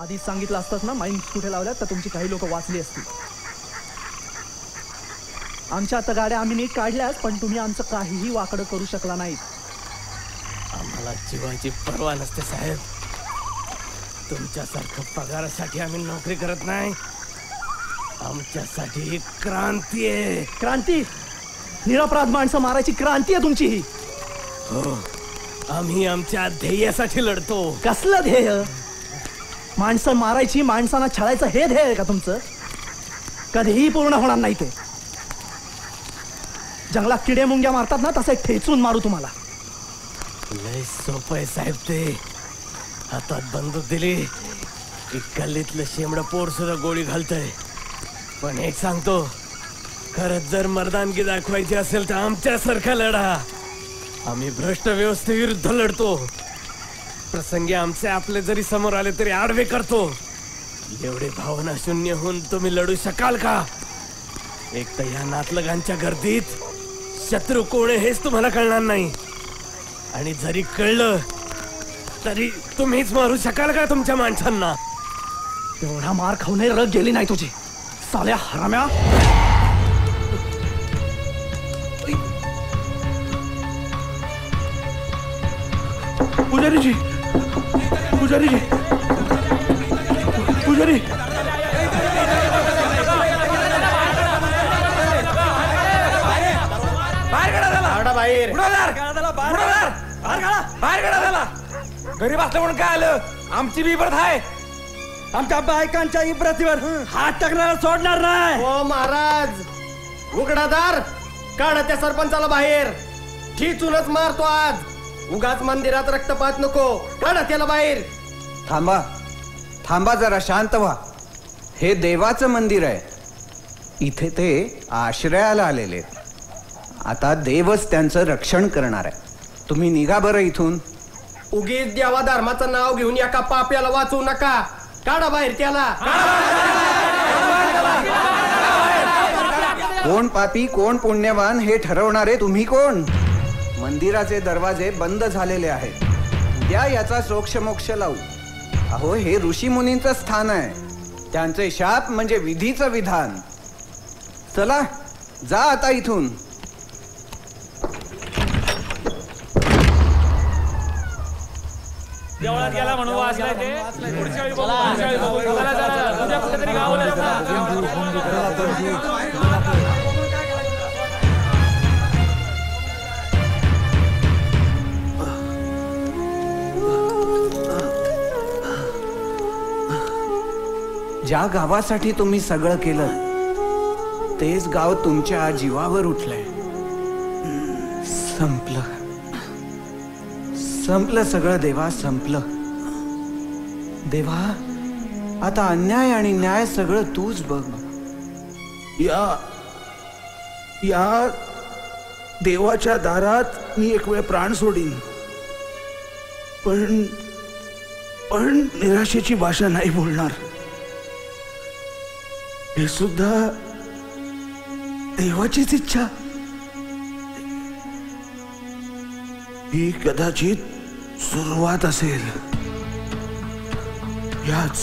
आधीच सांगितलं असतं ना माईन्स कुठे लावल्यात तर तुमची काही लोक वाचली असतील. आमच्या आता गाड्या आम्ही नीट काढल्यात पण तुम्ही आमचं काहीही वाकडं करू शकला नाहीत. आम्हाला जीवाची पर्वा नसते साहेब. तुमच्यासारखं पगारासाठी आम्ही नोकरी करत नाही. आमच्यासाठी ही क्रांती आहे. क्रांती? निरपराध माणसं मारायची क्रांती आहे तुमची ही? हो, आम्ही आमच्या ध्येयासाठी लढतो. कसलं ध्येय? माणसं मारायची, माणसांना छळायचं हे ध्येय आहे का तुमचं? कधीही पूर्ण होणार नाही ते. जंगलात किडे मुंग्या मारतात ना तसे ठेचून मारू तुम्हाला. लय सोपं आहे साहेब ते. हातात बंदूक दिली की गल्लीतलं शेंबडं पोर सुद्धा गोळी घालतंय. पण एक सांगतो, खरंच जर मर्दानगी दाखवायची असेल तर आमच्यासारखा लढा. आम्ही भ्रष्ट व्यवस्थेविरुद्ध लढतो. प्रसंगी आमचे आपले जरी समोर आले तरी आडवे करतो. एवढे भावना शून्य होऊन तुम्ही लढू शकाल का? एक तर या नातलगांच्या गर्दीत शत्रू कोण आहे हेच तुम्हाला कळणार नाही. आणि जरी कळलं तरी तुम्हीच मारू शकाल का तुमच्या माणसांना? एवढा मार खाऊनही रग गेली नाही तुझी साल्या हराम्या. पुजारीजी, पुजारीजी, पुजारी. गरीब असलं म्हणून काय आलं? आमची बी इब्रत आहे. आमच्या बायकांच्या इब्रतीवर हात टाकणारा सोडणार नाही. हो महाराज, उघडादार काढा त्या सरपंचाला बाहेर. ठिचूनच मारतो आज. उगाच मंदिरात रक्तपात नको. काढा त्याला बाहेर. थांबा थांबा, जरा शांत व्हा. हे देवाचं मंदिर आहे. इथे ते आश्रयाला आलेले. आता देवच त्यांचं रक्षण करणार आहे. तुम्ही निघा बरं इथून. उगीच देवा धर्माचं नाव घेऊन एका पाप्याला वाचवू नका. काढा बाहेर त्याला. कोण पापी कोण पुण्यवान हे ठरवणारे तुम्ही कोण? मंदिराचे दरवाजे बंद झालेले आहेत. उद्या याचा सोक्षमोक्ष लावू. अहो, हे ऋषी मुनींचं स्थान आहे. त्यांचे शाप म्हणजे विधीचं विधान. चला जा आता इथून. देवळात गेला म्हणून वाचलाय ते. पुढच्या वेळी बघू, पुढच्या वेळी बघू. चला, चला, उद्या कुठेतरी गावाला ज्या गावासाठी तुम्ही सगळं केलं तेच गाव तुमच्या जीवावर उठलंय. संपलं संपलं सगळं देवा, संपलं. देवा, आता अन्याय आणि न्याय सगळं तूच बघ. या देवाच्या दारात मी एक वेळ प्राण सोडीन, पण निराशेची भाषा नाही बोलणार. हे सुद्धा देवाचीच इच्छा. ही कदाचित सुरुवात असेल. याच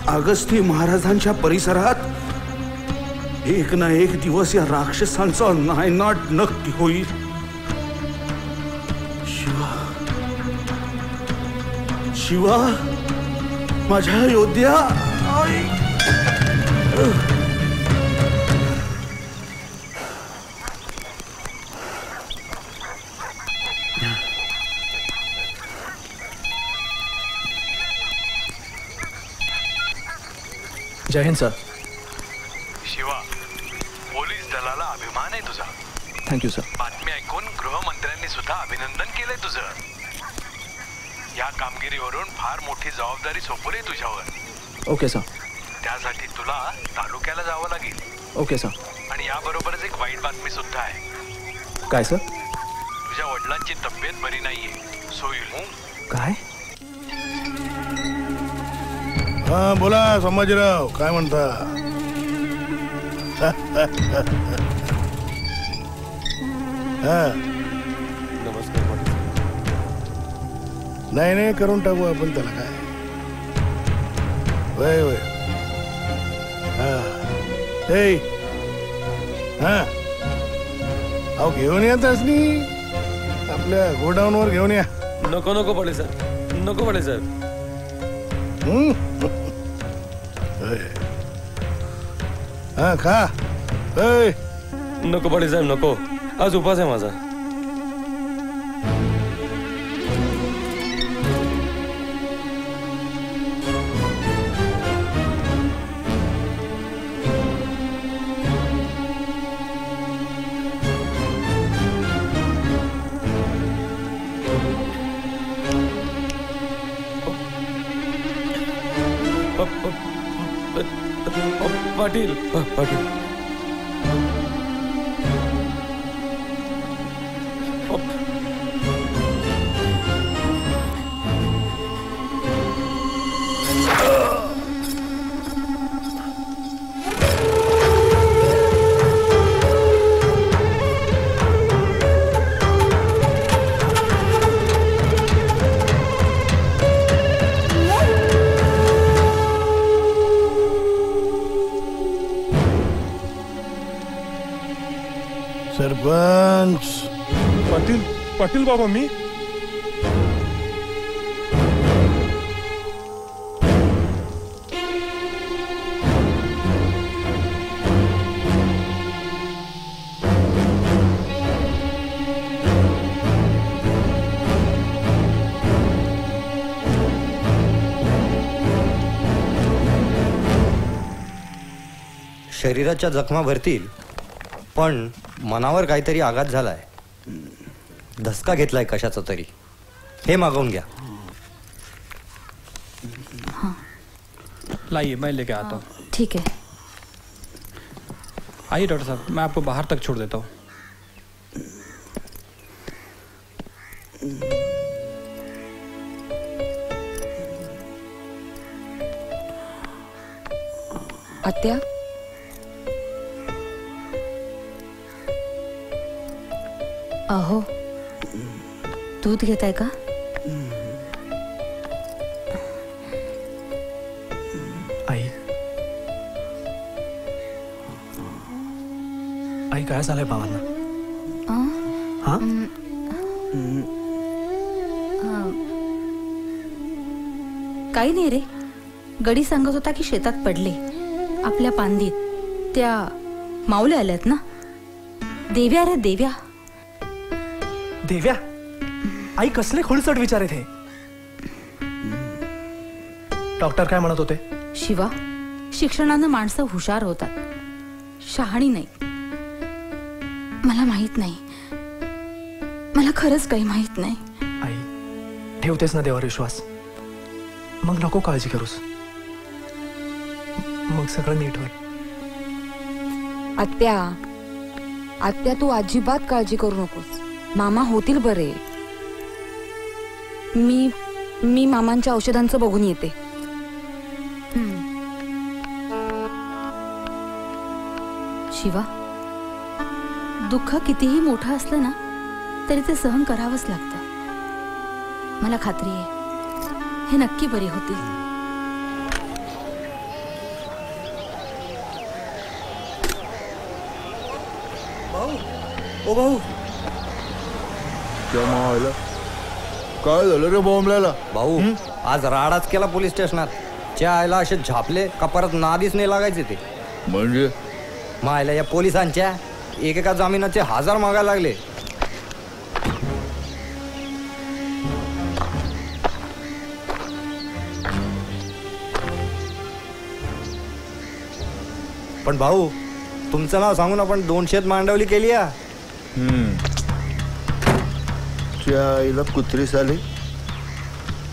अगस्ती महाराजांच्या परिसरात एक ना एक दिवस या राक्षसांचा नायनाट नक्की होईल. शिवा, शिवा, माझ्या योद्ध्या. जय हिंद सर. शिवा, पोलीस दलाला अभिमान आहे तुझा. Thank you sir. बातमी ऐकून गृहमंत्र्यांनी सुद्धा अभिनंदन केलंय तुझं. या कामगिरीवरून फार मोठी जबाबदारी सोपवली तुझ्यावर. Okay sir. त्यासाठी तुला तालुक्याला जावं लागेल. Okay sir. आणि याबरोबरच एक वाईट बातमी सुद्धा आहे. काय सर? तुझ्या वडिलांची तब्येत बरी नाहीये. सोयील. काय? हा बोला संभाजीराव, काय म्हणता? नाही नाही, करून टाकू आपण त्याला. काय वय वय हा ए हा अहो घेऊन येतच नी आपल्या गोडाऊनवर घेऊन या. नको नको पाटील साहेब, नको पाटील साहेब. हा खा. नको पाटील साहेब नको, आज उपास आहे माझा. पाटील पाटील सरपंच. पाटील पाटील बाबा मी शरीराच्या जखमा भरतील पण मनावर काहीतरी आघात झालाय, धसका घेतलाय कशाचा तरी. हे मागवून घ्या. लाइए मैं लेके आता हूँ. ठीक है. आइए डॉक्टर साहब, मैं आपको बाहर तक छोड़ देता हूँ. आत्या अहो दूध घेताय का? आई आई काय झालंय बाबांना? हा काही नाही रे, गडी सांगत होता की शेतात पडले आपल्या पांदीत. त्या माऊल्या आल्यात ना, देव्या रे देव्या. देव्या? आई कसले खोलचट विचार आहेत हे? डॉक्टर काय म्हणत होते? शिवा, शिक्षणानं माणसं हुशार होतात, शहाणी नाही. मला माहित नाही, मला खरंच काही माहित नाही. आई ठेवतेस ना देवावर विश्वास, मग नको काळजी करूस, मग सगळं नीट होईल. आत्या आत्या तू अजिबात काळजी करू नकोस, मामा होतील बरे. मी मामांच्या औषधांचं बघून येते. शिवा, दुःख कितीही मोठं असलं ना तरी ते सहन करावंच लागतं. मला खात्री आहे हे नक्की बरे होतील. भाऊ, ओ भाऊ, काय झालं रे बॉम्बला? भाऊ आज राडाच केला पोलीस स्टेशनात. च्या आयला असे झापले का परत नादीच नाही लागायचे ते. म्हणजे मायला या पोलिसांच्या एकेका जामिनाचे 1000 मागायला लागले. पण भाऊ तुमचं नाव सांगून आपण 200 मांडवली केली. आईला कुत्री साले,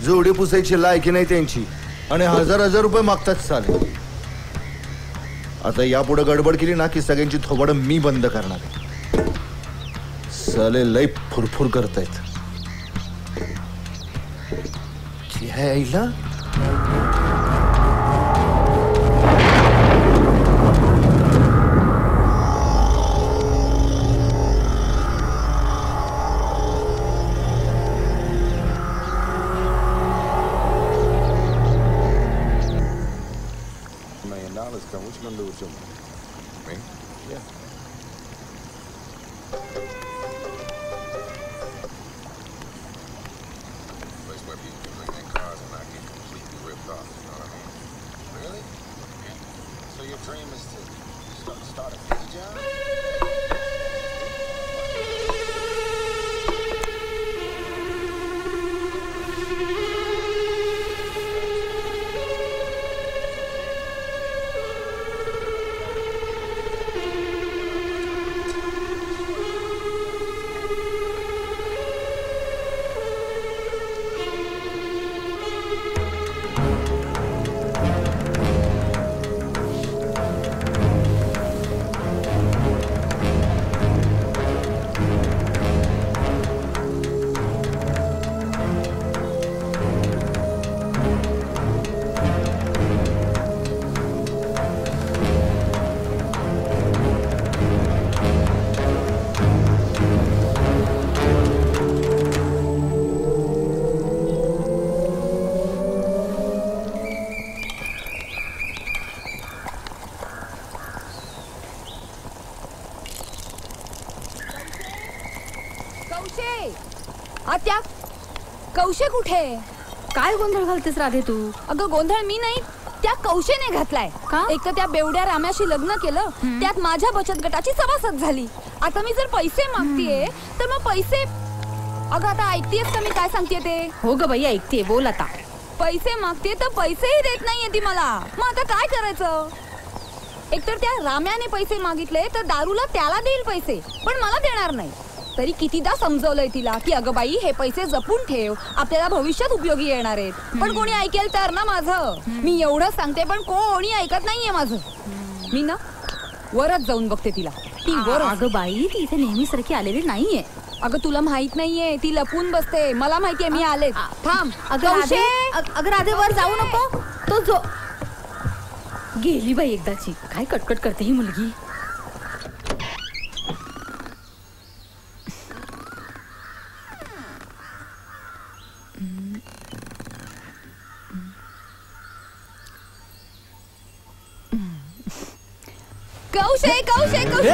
जोडी पुसायची लायकी नाही त्यांची आणि 1000 रुपये मागतात साले. आता यापुढे गडबड केली ना की सगळ्यांची थोबड मी बंद करणार आहे. साले लय फुरफुर करतायत. आईला which number was your me? Yeah. Place where people can bring their cars and not get completely ripped off, you know what I mean? Really? Yeah. So your dream is to start a day job? आत्या, कौशे कुठे? काय गोंधळ घालतेस राधे तू? अगं गोंधळ मी नाही, त्या कौशेने घातलाय. एक तर त्या बेवड्या राम्याशी लग्न केलं, त्यात माझ्या बचत गटाची सभासद झाली. आता मी जर पैसे मागतीये तर मग पैसे. अगं आता ऐकतेस का मी काय सांगते ते? हो ग बाई ऐकते, बोल आता. पैसे मागते तर पैसेही देत नाहीये ती मला. मग आता काय करायचं? एकतर त्या राम्याने पैसे मागितले तर दारूला त्याला देईल पैसे, पण मला देणार नाही. तरी कितीदा समजवलंय तिला की अगं बाई हे पैसे जपून ठेव, आपल्याला भविष्यात उपयोगी येणार आहेत. पण कोणी ऐकेल तर ना माझं. मी एवढं सांगते पण कोणी ऐकत नाहीये माझं. मी ना वरच जाऊन बघते तिला. ती वर. अगं बाई ती इथे नेहमीसारखी आलेली नाहीये. अगं तुला माहित नाहीये, ती लपून बसते. मला माहितीये, मी आले. थांब. अगं राधे वर जाऊ नको. तो जो गेली बाई एकदाची. काय कटकट करते ही मुलगी. कौशे कौशे कौशे.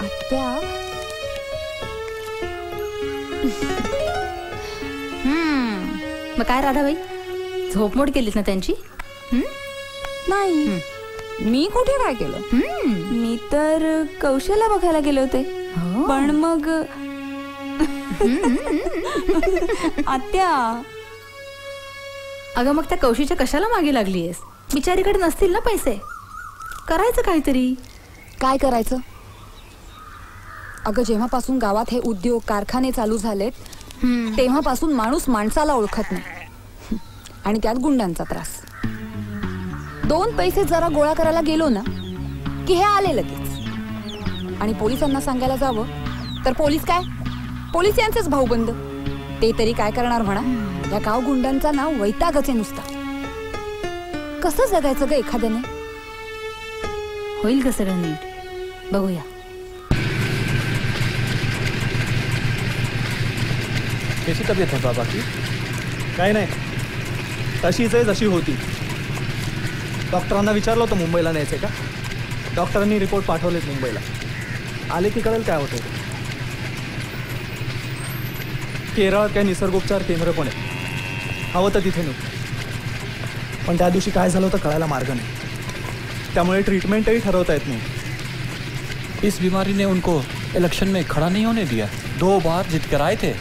आत्या. मग काय राधाबाई, झोपमोड केलीस ना त्यांची? नाही, मी कुठे काय केलं? मी तर कौशला बघायला गेले होते. पण मग आत्या. अगं मग त्या कौशीच्या कशाला मागे लागलीयस? बिचारीकडे नसतील ना पैसे, करायचं काहीतरी. काय करायचं? अगं जेव्हापासून गावात हे उद्योग कारखाने चालू झालेत तेव्हापासून माणूस माणसाला ओळखत नाही. आणि त्यात गुंडांचा त्रास. 2 पैसे जरा गोळा करायला गेलो ना की हे आले लगेच. आणि पोलिसांना सांगायला जावं तर पोलीस काय, पोलीस यांचेच भाऊबंद. ते तरी काय करणार म्हणा. या गाव गुंडांचा नाव वैतागच आहे नुसता. कसं जगायचं ग एखाद्याने? होईल का सगळं नीट? बघूया. कशी तब्येत आहे बाबा की? काय नाही, तशीच आहे जशी होती. डॉक्टरांना विचारलं होतं मुंबईला न्यायचं का. डॉक्टरांनी रिपोर्ट पाठवलेत मुंबईला. आले की कळेल काय होतं. केरळात काय निसर्गोपचार केंद्र पण आहे, हवं तर तिथे नव्हतं. पण त्या दिवशी काय झालं होतं कळायला मार्ग नाही. त्यामुळे ट्रीटमेंटही ठरवता येत नाही. इस बीमारी ने उनको इलेक्शन में खड़ा नहीं होने दिया. 2 बार जीत कर आए थे,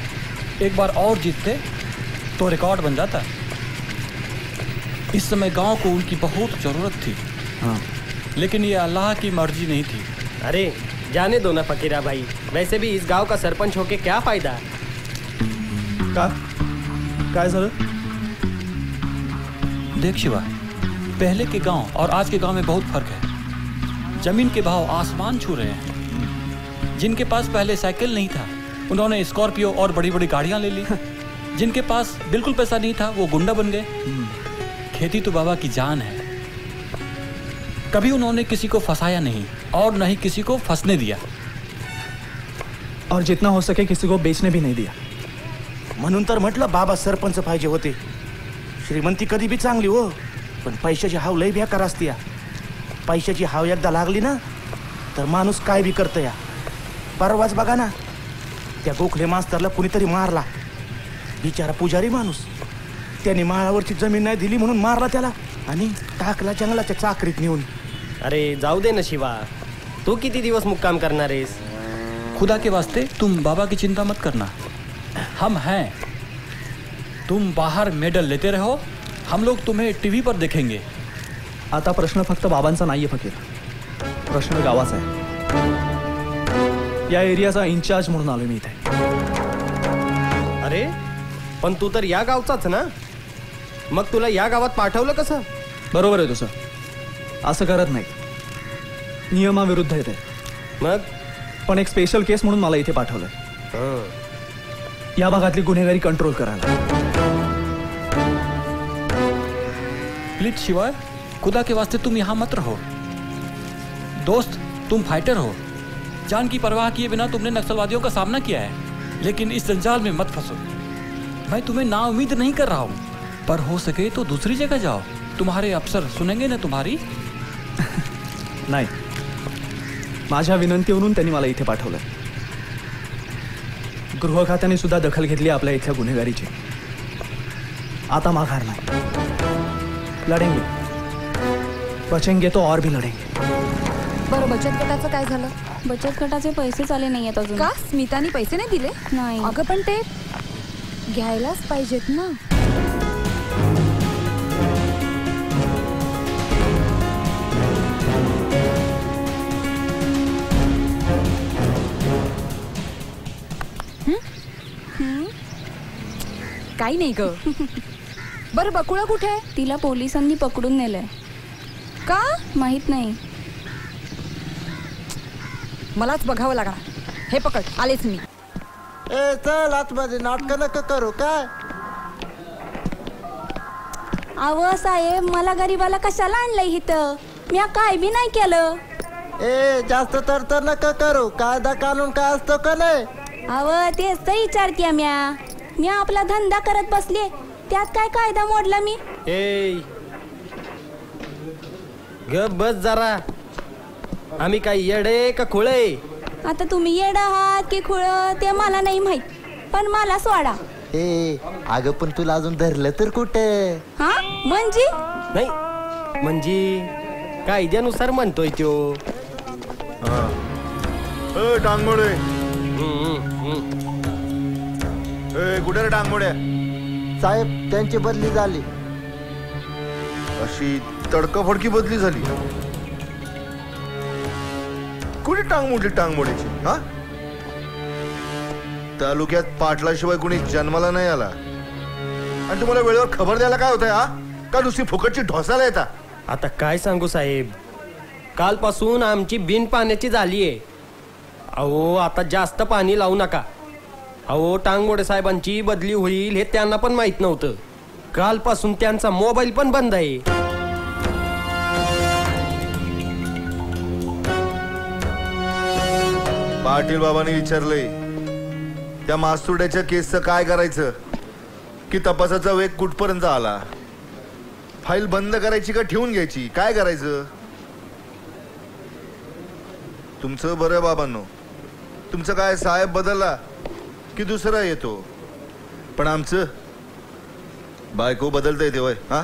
एक बार और जीतते तो रिकॉर्ड बन जाता. इस समय गांव को उनकी बहुत जरूरत थी. हाँ, लेकिन ये अल्लाह की मर्जी नहीं थी. अरे जाने दो ना फकीरा भाई, वैसे भी इस गांव का सरपंच होके क्या फायदा? काय झालं? देख शिवा, पहले के गांव और आज के गांव में बहुत फर्क है. जमीन के भाव आसमान छू रहे हैं. जिनके पास पहले साइकिल नहीं था उन्होंने स्कॉर्पियो और बड़ी बड़ी गाड़ियां ले ली. जिनके पास बिल्कुल पैसा नहीं था वो गुंडा बन गए. खेती तो बाबा की जान है. कभी उन्होंने किसी को फंसाया नहीं और न ही किसी को फंसने दिया. और जितना हो सके किसी को बेचने भी नहीं दिया. म्हणून तर म्हटलं बाबा सरपंच पाहिजे होते. श्रीमंती कधी बी चांगली हो, पण पैशाची हाव लय बेकार असते या. पैशाची हाव एकदा लागली ना तर माणूस काय बी करतं या. परवाच बघा ना, त्या गोखले मास्तरला कुणीतरी मारला. बिचारा पुजारी माणूस, त्याने माळावरची जमीन नाही दिली म्हणून मारला त्याला आणि टाकला जंगलाच्या चाकरीत नेऊन. अरे जाऊ दे ना शिवा, तू किती दिवस मुक्काम करणार आहेस? खुदा के वास्ते तुम बाबा की चिंता मत करना, हम हैं. तुम बाहर मेडल लेते रहो, हम लोग तुम्हें टीवी पर देखेंगे. आता प्रश्न फक्त बाबांचा नाहीये फकीर, प्रश्न गावाचा आहे. या एरियाचा इन्चार्ज म्हणून आलो मी इथे. अरे पण तू तर या गावचाच ना, मग तुला या गावात पाठवलं कसं? बरोबर आहे तुझं, असं करत नाही, नियमाविरुद्ध आहे ते. मग पण एक स्पेशल केस म्हणून मला इथे पाठवलंय, या भागातली गुन्हेगारी कंट्रोल करायला. प्लीज शिवा, खुदा के वास्ते तुम यहाँ मत रहो. दोस्त, तुम फाइटर हो, जान की परवाह किए बिना तुमने नक्सलवादियों का सामना किया है, लेकिन इस जंजाल में मत फंसो. मैं तुम्हें ना उम्मीद नहीं कर रहा हूँ, पर हो सके तो दूसरी जगह जाओ. तुम्हारे अफसर सुनेंगे ना तुम्हारी. नाही, माझ्या विनंतीवरून त्यांनी मला इथे पाठवलंय. गृह खात्याने सुद्धा दखल घेतली आपल्या इथल्या गुन्हेगारीची. आता माघार नाही, लढेंगे, बचेंगे तो और भी लढेंगे. बरं, बचत गटाचं काय झालं? बचत गटाचे पैसेच आले नाही आहेत अजून. का स्मिताने पैसे नाही दिले? नाही. अगं पण ते घ्यायलाच पाहिजेत ना. काही नाही ग. बरं, बकुळा कुठे आहे? तिला पोलिसांनी पकडून नेलंय. का माहित नाही. मलाच बघावं लागणार. हे पकड, आलेच मी. ए चल आतमध्ये, नाटक नका करू काय. अव साहेब, मला गरीबाला कशाला आणलंय इथं? मी काय बी नाही केलं. ए जास्त तर नका करू. कायदा कानून काय असतो का नाही? अव तेच तर विचारते मी आपला धंदा करत बसले, त्यात काय कायदा मोडला मी? ए गप बस जरा. आम्ही काय येडे का खुळे? आता तुम्ही येडं आहात की खुळ ते मला नाही माहित, पण मला सोडा. ए अगं पण तुला अजून धरलं तर कुठे? हा म्हणजे? नाही म्हणजे कायद्यानुसार म्हणतोय तो. टांगमोडे, कुठे रे टांगमोड्या? साहेब त्यांची बदली झाली. अशी तडकाफडकी बदली झाली? कुणी टांग मोडली टांगमोड्याची? हा, तालुक्यात पाटलाशिवाय कुणी जन्माला नाही आला आणि तुम्हाला वेळेवर खबर द्यायला काय होतंय? हा, का नुसती फुकटची ढोसायला येता? आता काय सांगू साहेब, कालपासून आमची बिन पाण्याची झालीये. अहो आता जास्त पाणी लावू नका. अहो टांगमोडे साहेबांची बदली होईल हे त्यांना पण माहित नव्हतं. कालपासून त्यांचा मोबाईल पण बंद आहे. पाटील बाबांनी विचारलंय त्या मास्तुर्ड्याच्या केसचं काय करायचं, की तपासाचा वेग कुठपर्यंत आला, फाईल बंद करायची का ठेवून घ्यायची, काय करायचं? तुमचं बरं बाबांनो, तुमचं काय साहेब बदलला की दुसरा येतो, पण आमचं बायको बदलता येते वय. हा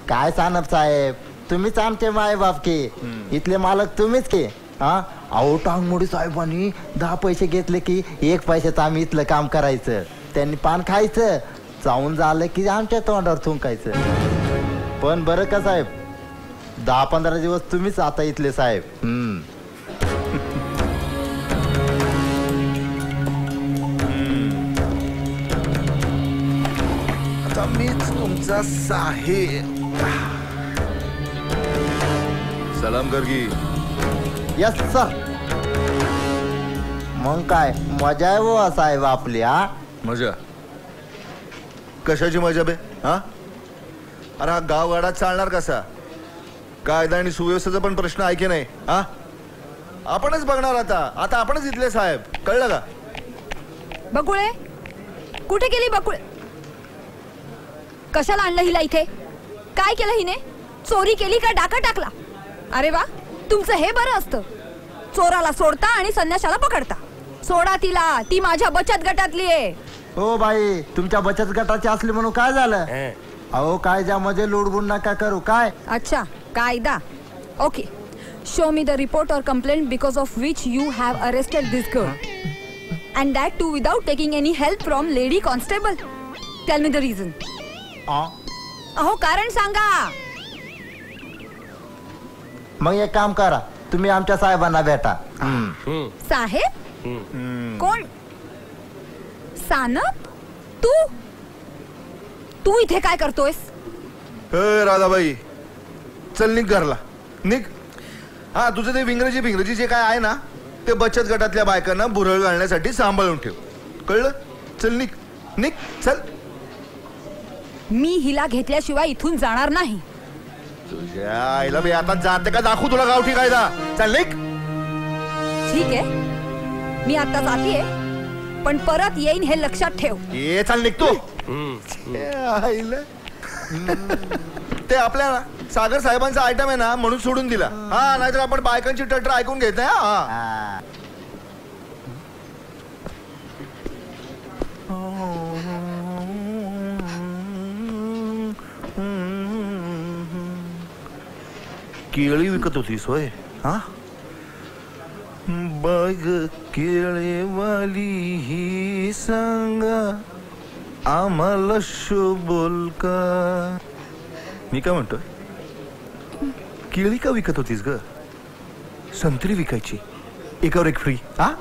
काय सानप साहेब, तुम्हीच आमचे माय बाप की, इथले मालक तुम्हीच की. हा अहो टांगमोडी साहेबांनी 10 पैसे घेतले की 1 पैशात आम्ही इथलं काम करायचं. त्यांनी पान खायचं, चावून झालं की आमच्या तोंडावर थुंकायचं. पण बरं का साहेब, 10-15 दिवस तुम्हीच आता इथले साहेब. आता मीच तुमचा साहेब. सलाम कर की. Yes sir. मग काय मजा आहे वो साहेब आपली. हा मजा? कशाची मजा बे? हा, अरे हा गावगाडा चालणार कसा? कायदा आणि सुव्यवस्थेचा पण प्रश्न आहे की नाही? हा, आपणच बघणार आता. आता आपणच इथले साहेब, कळलं का? बकुळे कुठे गेली बकुळे? कशाला आणलं हिला इथे? काय केलं हिने? चोरी केली का डाका टाकला? अरे वा, तुमचं हे बरं असतं. चोराला सोडता आणि संन्याशाला पकडता. सोडा तिला, ती माझ्या बचत गटातली आहे. हो बाई, तुमच्या बचत गटाची असली म्हणून काय झालं? अहो कायद्यामध्ये लुडबुड नका करू. काय? अच्छा, कायदा. Okay, show me the report और complaint because of which you have arrested this girl and that too without taking any help from lady constable. Tell me the reason. अहो कारण सांगा. मग एक काम करा, तुम्ही आमच्या साहेबांना भेटा. साहेब? कोण? सानप? तू इथे काय करतोयस? राधाबाई, चल निघ घरला, निघ. हा, तुझं ते विंग्रजी जे काय आहे ना, ते बचत गटातल्या बायकांना बुरळ घालण्यासाठी सांभाळून ठेव, कळलं? चल निघ, निघ, चल. मी हिला घेतल्याशिवाय इथून जाणार नाही. तुझ्या आईला मी आता जाते का दाखवू तुला गावठी कायदा? चल निघ. ठीक आहे, मी आता जातीये, पण परत येईन हे लक्षात ठेव. ये चल निघ तू. ते आपल्या सागर साहेबांचा आयटम आहे ना, म्हणून सोडून दिला. हा, नाहीतर आपण बायकांची टटर ऐकून घेत नाही. हा, केळी विकत होतीस होय? हा, बघ केळेवाली ही सांगा आम्हाला बोल का. मी काय म्हणतोय, केळी का विकत होतीस ग? संत्री विकायची, एकावर एक फ्री. हा